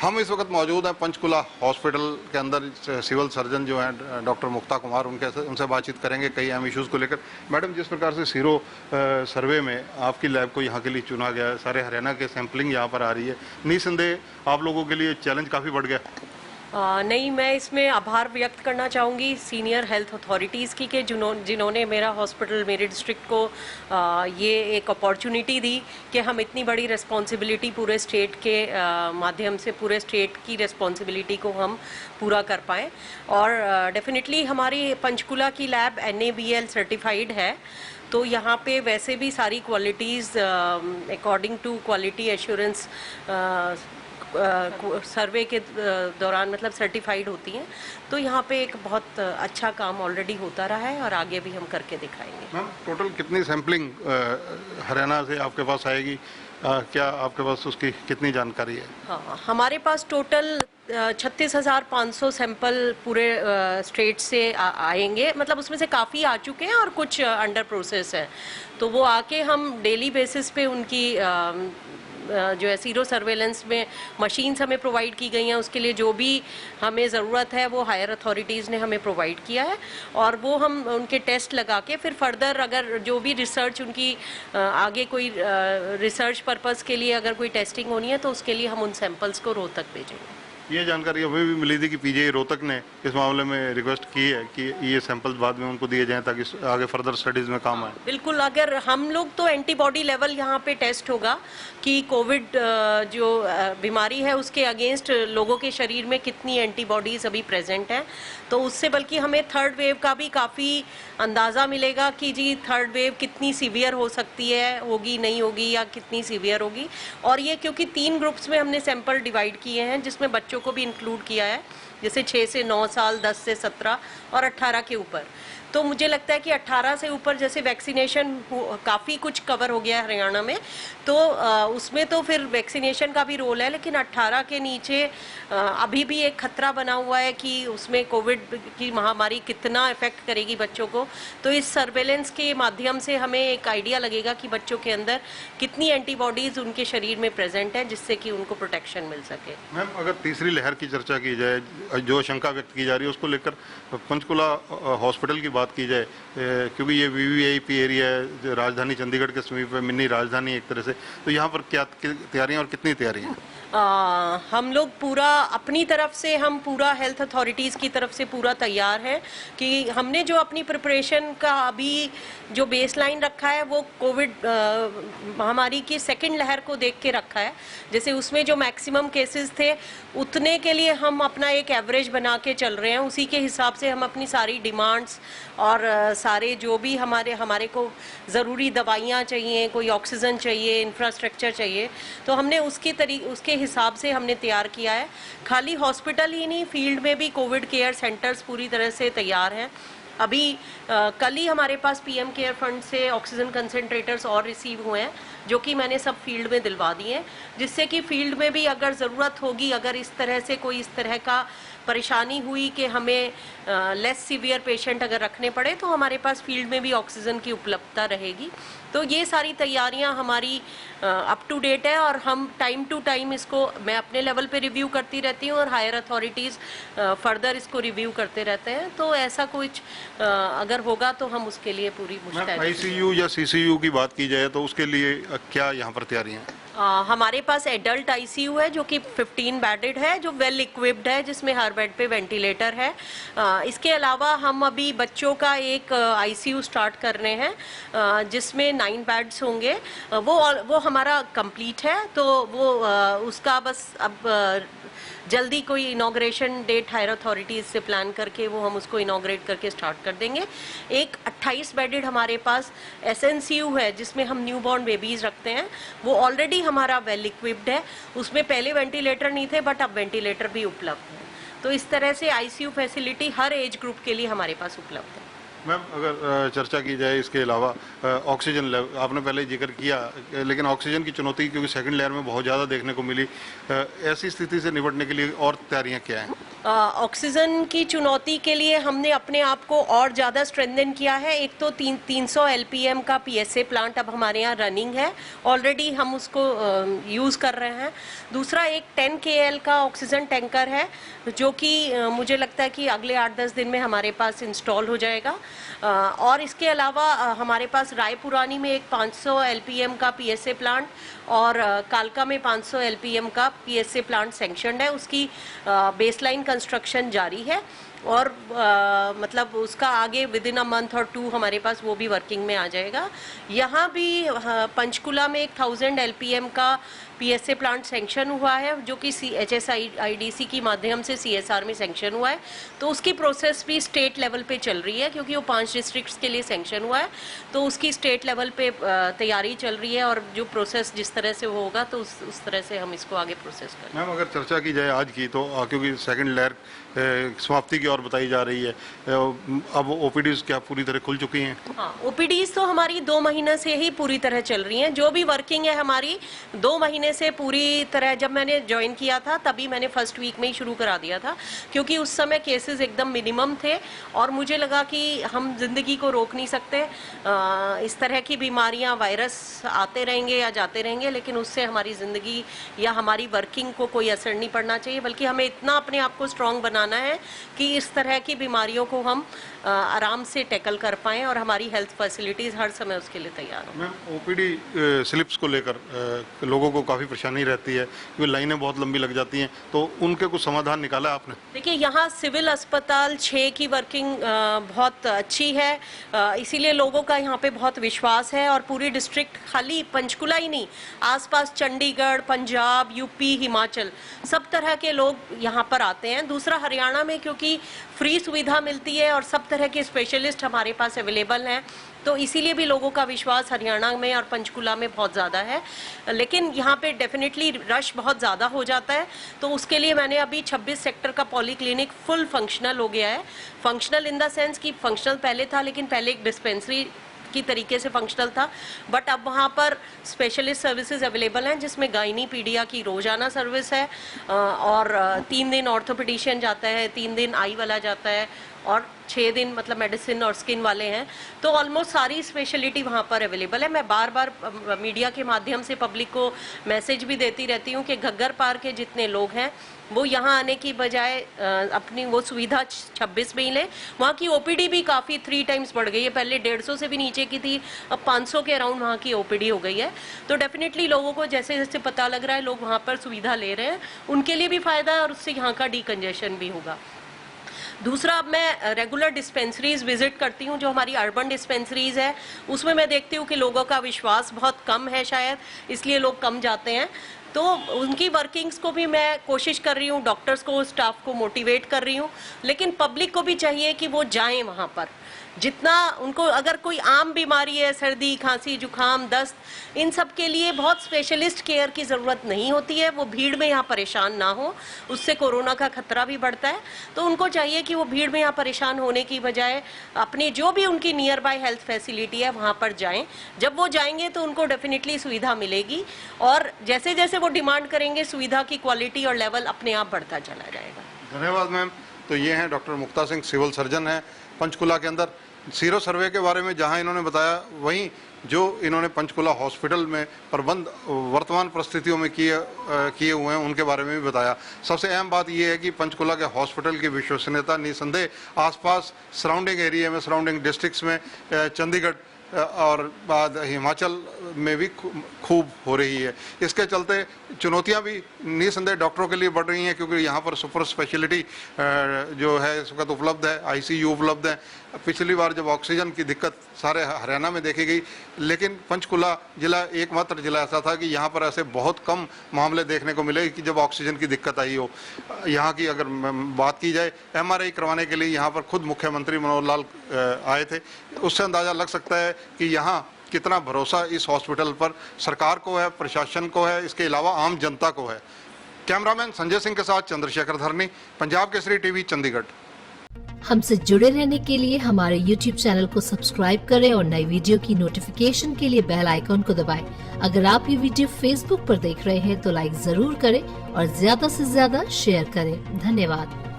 हम इस वक्त मौजूद हैं पंचकुला हॉस्पिटल के अंदर। सिविल सर्जन जो हैं डॉक्टर मुक्ता कुमार, उनसे बातचीत करेंगे कई अहम इश्यूज़ को लेकर। मैडम, जिस प्रकार से सीरो सर्वे में आपकी लैब को यहाँ के लिए चुना गया है, सारे हरियाणा के सैंपलिंग यहाँ पर आ रही है, निसंदेह आप लोगों के लिए चैलेंज काफ़ी बढ़ गया। नहीं, मैं इसमें आभार व्यक्त करना चाहूँगी सीनियर हेल्थ अथॉरिटीज़ की कि जिन्होंने मेरा हॉस्पिटल, मेरे डिस्ट्रिक्ट को ये एक अपॉर्चुनिटी दी कि हम इतनी बड़ी रिस्पॉन्सिबिलिटी पूरे स्टेट के माध्यम से, पूरे स्टेट की रिस्पॉन्सिबिलिटी को हम पूरा कर पाएँ। और डेफिनेटली हमारी पंचकुला की लैब NABL सर्टिफाइड है, तो यहाँ पे वैसे भी सारी qualities according to quality assurance survey के दौरान मतलब सर्टिफाइड होती हैं। तो यहाँ पे एक बहुत अच्छा काम ऑलरेडी होता रहा है और आगे भी हम करके दिखाएंगे। मैम, टोटल कितनी सैंपलिंग हरियाणा से आपके पास आएगी? क्या आपके पास उसकी कितनी जानकारी है? हाँ, हमारे पास टोटल 36,500 सैंपल पूरे स्टेट से आएंगे। मतलब उसमें से काफ़ी आ चुके हैं और कुछ अंडर प्रोसेस है, तो वो आके हम डेली बेसिस पे उनकी जो है सीरो सर्वेलेंस में मशीन्स हमें प्रोवाइड की गई हैं, उसके लिए जो भी हमें ज़रूरत है वो हायर अथॉरिटीज़ ने हमें प्रोवाइड किया है, और वो हम उनके टेस्ट लगा के फिर फर्दर अगर जो भी रिसर्च उनकी आगे कोई रिसर्च पर्पज़ के लिए अगर कोई टेस्टिंग होनी है तो उसके लिए हम उन सैंपल्स को रोहतक भेजेंगे। ये जानकारी हमें भी मिली थी कि PGI रोहतक ने इस मामले में रिक्वेस्ट की है कि ये सैंपल्स बाद में उनको दिए जाएं ताकि आगे फर्दर स्टडीज़ में काम आए। बिल्कुल, अगर हम लोग तो एंटीबॉडी लेवल यहाँ पे टेस्ट होगा कि कोविड जो बीमारी है उसके अगेंस्ट लोगों के शरीर में कितनी एंटीबॉडीज़ अभी प्रेजेंट हैं, तो उससे बल्कि हमें थर्ड वेव का भी काफ़ी अंदाज़ा मिलेगा कि जी थर्ड वेव कितनी सीवियर हो सकती है, होगी नहीं होगी, या कितनी सीवियर होगी। और ये क्योंकि 3 ग्रुप्स में हमने सैंपल डिवाइड किए हैं, जिसमें बच्चों को भी इंक्लूड किया है, जैसे 6 से 9 साल, 10 से 17 और 18 के ऊपर। तो मुझे लगता है कि 18 से ऊपर जैसे वैक्सीनेशन काफ़ी कुछ कवर हो गया है हरियाणा में, तो उसमें तो फिर वैक्सीनेशन का भी रोल है, लेकिन 18 के नीचे अभी भी एक खतरा बना हुआ है कि उसमें कोविड की महामारी कितना इफेक्ट करेगी बच्चों को। तो इस सर्वेलेंस के माध्यम से हमें एक आइडिया लगेगा कि बच्चों के अंदर कितनी एंटीबॉडीज़ उनके शरीर में प्रेजेंट है, जिससे कि उनको प्रोटेक्शन मिल सके। मैम, अगर तीसरी लहर की चर्चा की जाए, जो शंका व्यक्त की जा रही है उसको लेकर पंचकुला हॉस्पिटल की बात की जाए, क्योंकि ये VVIP एरिया है, राजधानी चंडीगढ़ के समीप है, मिनी राजधानी एक तरह से, तो यहाँ पर क्या तैयारियाँ और कितनी तैयारियाँ? हम लोग पूरा अपनी तरफ से, हम पूरा हेल्थ अथॉरिटीज़ की तरफ से पूरा तैयार हैं कि हमने जो अपनी प्रिपरेशन का अभी जो बेसलाइन रखा है वो कोविड महामारी की सेकंड लहर को देख के रखा है। जैसे उसमें जो मैक्सिमम केसेस थे उतने के लिए हम अपना एक एवरेज बना के चल रहे हैं, उसी के हिसाब से हम अपनी सारी डिमांड्स और सारे जो भी हमारे को ज़रूरी दवाइयाँ चाहिए, कोई ऑक्सीजन चाहिए, इंफ्रास्ट्रक्चर चाहिए, तो हमने उसके हिसाब से हमने तैयार किया है। खाली हॉस्पिटल ही नहीं, फील्ड में भी कोविड केयर सेंटर्स पूरी तरह से तैयार हैं। अभी कल ही हमारे पास PM केयर फंड से ऑक्सीजन कंसंट्रेटर्स और रिसीव हुए हैं, जो कि मैंने सब फील्ड में दिलवा दिए हैं, जिससे कि फील्ड में भी अगर ज़रूरत होगी, अगर इस तरह से कोई इस तरह का परेशानी हुई कि हमें लेस सीवियर पेशेंट अगर रखने पड़े, तो हमारे पास फील्ड में भी ऑक्सीजन की उपलब्धता रहेगी। तो ये सारी तैयारियां हमारी अप टू डेट है, और हम टाइम टू टाइम इसको मैं अपने लेवल पे रिव्यू करती रहती हूँ और हायर अथॉरिटीज़ फर्दर इसको रिव्यू करते रहते हैं। तो ऐसा कुछ अगर होगा तो हम उसके लिए पूरी मुस्तैद। ICU या CCU की बात की जाए तो उसके लिए क्या यहाँ पर तैयारियाँ हैं? हमारे पास एडल्ट ICU है जो कि 15 बेडेड है, जो वेल इक्विप्ड है, जिसमें हर बेड पे वेंटिलेटर है। इसके अलावा हम अभी बच्चों का एक ICU स्टार्ट कर रहे हैं, जिसमें 9 बेड्स होंगे। वो हमारा कंप्लीट है, तो वो उसका बस अब जल्दी कोई इनॉग्रेशन डेट हायर अथॉरिटीज़ से प्लान करके वो हम उसको इनॉग्रेट करके स्टार्ट कर देंगे। एक 28 बेडेड हमारे पास SNCU है, जिसमें हम न्यू बॉर्न बेबीज़ रखते हैं। वो ऑलरेडी हमारा वेल इक्विप्ड है, उसमें पहले वेंटिलेटर नहीं थे, बट अब वेंटिलेटर भी उपलब्ध है। तो इस तरह से ICU फैसिलिटी हर एज ग्रुप के लिए हमारे पास उपलब्ध है। मैम, अगर चर्चा की जाए इसके अलावा ऑक्सीजन लेवल आपने पहले जिक्र किया, लेकिन ऑक्सीजन की चुनौती क्योंकि सेकंड लेयर में बहुत ज़्यादा देखने को मिली, ऐसी स्थिति से निपटने के लिए और तैयारियां क्या हैं? ऑक्सीजन की चुनौती के लिए हमने अपने आप को और ज़्यादा स्ट्रेंथन किया है। एक तो 300 एलपीएम का पीएसए प्लांट अब हमारे यहाँ रनिंग है, ऑलरेडी हम उसको यूज़ कर रहे हैं। दूसरा एक 10 KL का ऑक्सीजन टैंकर है जो कि मुझे लगता है कि अगले 8-10 दिन में हमारे पास इंस्टॉल हो जाएगा। और इसके अलावा हमारे पास रायपुरानी में एक 500 एलपीएम का पीएसए प्लांट और कालका में 500 एलपीएम का पीएसए प्लांट सैंक्शनड है। उसकी बेसलाइन कंस्ट्रक्शन जारी है और मतलब उसका आगे विद इन अ मंथ और 2 हमारे पास वो भी वर्किंग में आ जाएगा। यहाँ भी पंचकुला में एक 1000 एलपीएम का पीएसए प्लांट सैंक्शन हुआ है जो कि HSIDC की माध्यम से CSR में सैंक्शन हुआ है। तो उसकी प्रोसेस भी स्टेट लेवल पे चल रही है क्योंकि वो 5 डिस्ट्रिक्ट्स के लिए सैंक्शन हुआ है, तो उसकी स्टेट लेवल पे तैयारी चल रही है और जो प्रोसेस जिस तरह से होगा तो उस तरह से हम इसको आगे प्रोसेस करेंगे। मैम अगर चर्चा की जाए आज की तो क्योंकि सेकंड लहर समाप्ति की ओर बताई जा रही है, अब ओपीडीज क्या पूरी तरह खुल चुकी हैं? हाँ, ओपीडीज तो हमारी 2 महीने से ही पूरी तरह चल रही हैं। जो भी वर्किंग है हमारी 2 महीने से पूरी तरह, जब मैंने ज्वाइन किया था तभी मैंने फर्स्ट वीक में ही शुरू करा दिया था क्योंकि उस समय केसेस एकदम मिनिमम थे और मुझे लगा कि हम जिंदगी को रोक नहीं सकते। इस तरह की बीमारियां, वायरस आते रहेंगे या जाते रहेंगे, लेकिन उससे हमारी जिंदगी या हमारी वर्किंग को कोई असर नहीं पड़ना चाहिए, बल्कि हमें इतना अपने आप को स्ट्रांग बनाना है कि इस तरह की बीमारियों को हम आराम से टैकल कर पाएं और हमारी हेल्थ फैसिलिटीज हर समय उसके लिए तैयार हो। मैम ओपीडी स्लिप्स को लेकर लोगों को काफ़ी परेशानी रहती है क्योंकि लाइनें बहुत लंबी लग जाती हैं, तो उनके कुछ समाधान निकाला है आपने? देखिए, यहाँ सिविल अस्पताल 6 की वर्किंग बहुत अच्छी है, इसीलिए लोगों का यहाँ पे बहुत विश्वास है और पूरी डिस्ट्रिक्ट, खाली पंचकुला ही नहीं, आसपास चंडीगढ़, पंजाब, यूपी, हिमाचल, सब तरह के लोग यहाँ पर आते हैं। दूसरा, हरियाणा में क्योंकि फ्री सुविधा मिलती है और सब तरह के स्पेशलिस्ट हमारे पास अवेलेबल हैं, तो इसीलिए भी लोगों का विश्वास हरियाणा में और पंचकुला में बहुत ज़्यादा है। लेकिन यहाँ पे डेफिनेटली रश बहुत ज़्यादा हो जाता है, तो उसके लिए मैंने अभी 26 सेक्टर का पॉलीक्लिनिक फुल फंक्शनल हो गया है। फंक्शनल इन द सेंस कि फंक्शनल पहले था लेकिन पहले एक डिस्पेंसरी की तरीके से फंक्शनल था, बट अब वहाँ पर स्पेशलिस्ट सर्विसेज अवेलेबल हैं जिसमें गायनी पीडिया की रोजाना सर्विस है और 3 दिन ऑर्थोपेडिशियन जाता है, 3 दिन आई वाला जाता है और 6 दिन मतलब मेडिसिन और स्किन वाले हैं। तो ऑलमोस्ट सारी स्पेशलिटी वहाँ पर अवेलेबल है। मैं बार बार मीडिया के माध्यम से पब्लिक को मैसेज भी देती रहती हूँ कि घग्गर पार के जितने लोग हैं वो यहाँ आने की बजाय अपनी वो सुविधा 26 में ही लें। वहाँ की ओपीडी भी काफ़ी 3 टाइम्स बढ़ गई है, पहले 150 से भी नीचे की थी, अब 500 के अराउंड वहाँ की ओपीडी हो गई है। तो डेफिनेटली लोगों को जैसे जैसे पता लग रहा है लोग वहाँ पर सुविधा ले रहे हैं, उनके लिए भी फ़ायदा है और उससे यहाँ का डीकंजेशन भी होगा। दूसरा, अब मैं रेगुलर डिस्पेंसरीज विजिट करती हूँ, जो हमारी अर्बन डिस्पेंसरीज है, उसमें मैं देखती हूँ कि लोगों का विश्वास बहुत कम है, शायद इसलिए लोग कम जाते हैं। तो उनकी वर्किंग्स को भी मैं कोशिश कर रही हूँ, डॉक्टर्स को, स्टाफ को मोटिवेट कर रही हूँ, लेकिन पब्लिक को भी चाहिए कि वो जाएं वहाँ पर। जितना उनको, अगर कोई आम बीमारी है, सर्दी, खांसी, जुकाम, दस्त, इन सब के लिए बहुत स्पेशलिस्ट केयर की ज़रूरत नहीं होती है। वो भीड़ में यहाँ परेशान ना हो, उससे कोरोना का खतरा भी बढ़ता है। तो उनको चाहिए कि वो भीड़ में यहाँ परेशान होने की बजाय अपनी जो भी उनकी नियर बाय हेल्थ फैसिलिटी है वहाँ पर जाएं। जब वो जाएंगे तो उनको डेफिनेटली सुविधा मिलेगी और जैसे जैसे वो डिमांड करेंगे सुविधा की क्वालिटी और लेवल अपने आप बढ़ता चला जाएगा। धन्यवाद मैम। तो ये हैं डॉक्टर मुक्ता सिंह, सिविल सर्जन हैं पंचकुला के अंदर। सीरो सर्वे के बारे में जहां इन्होंने बताया, वहीं जो इन्होंने पंचकुला हॉस्पिटल में प्रबंध वर्तमान परिस्थितियों में किए हुए हैं उनके बारे में भी बताया। सबसे अहम बात यह है कि पंचकुला के हॉस्पिटल की विश्वसनीयता निसंदेह आसपास सराउंडिंग एरिया में, सराउंडिंग डिस्ट्रिक्ट्स में, चंडीगढ़ और बाद हिमाचल में भी खूब हो रही है। इसके चलते चुनौतियां भी निसंदेह डॉक्टरों के लिए बढ़ रही हैं क्योंकि यहाँ पर सुपर स्पेशलिटी जो है इस वक्त उपलब्ध है, ICU उपलब्ध है। पिछली बार जब ऑक्सीजन की दिक्कत सारे हरियाणा में देखी गई, लेकिन पंचकुला जिला एकमात्र जिला ऐसा था कि यहाँ पर ऐसे बहुत कम मामले देखने को मिले कि जब ऑक्सीजन की दिक्कत आई हो। यहाँ की अगर बात की जाए, MRI करवाने के लिए यहाँ पर खुद मुख्यमंत्री मनोहर लाल आए थे। उससे अंदाज़ा लग सकता है कि यहाँ कितना भरोसा इस हॉस्पिटल पर सरकार को है, प्रशासन को है, इसके अलावा आम जनता को है। कैमरामैन संजय सिंह के साथ चंद्रशेखर धरनी, पंजाब केसरी टीवी, चंडीगढ़। हमसे जुड़े रहने के लिए हमारे YouTube चैनल को सब्सक्राइब करें और नई वीडियो की नोटिफिकेशन के लिए बेल आइकॉन को दबाएं। अगर आप ये वीडियो Facebook पर देख रहे हैं तो लाइक जरूर करें और ज्यादा से ज्यादा शेयर करें। धन्यवाद।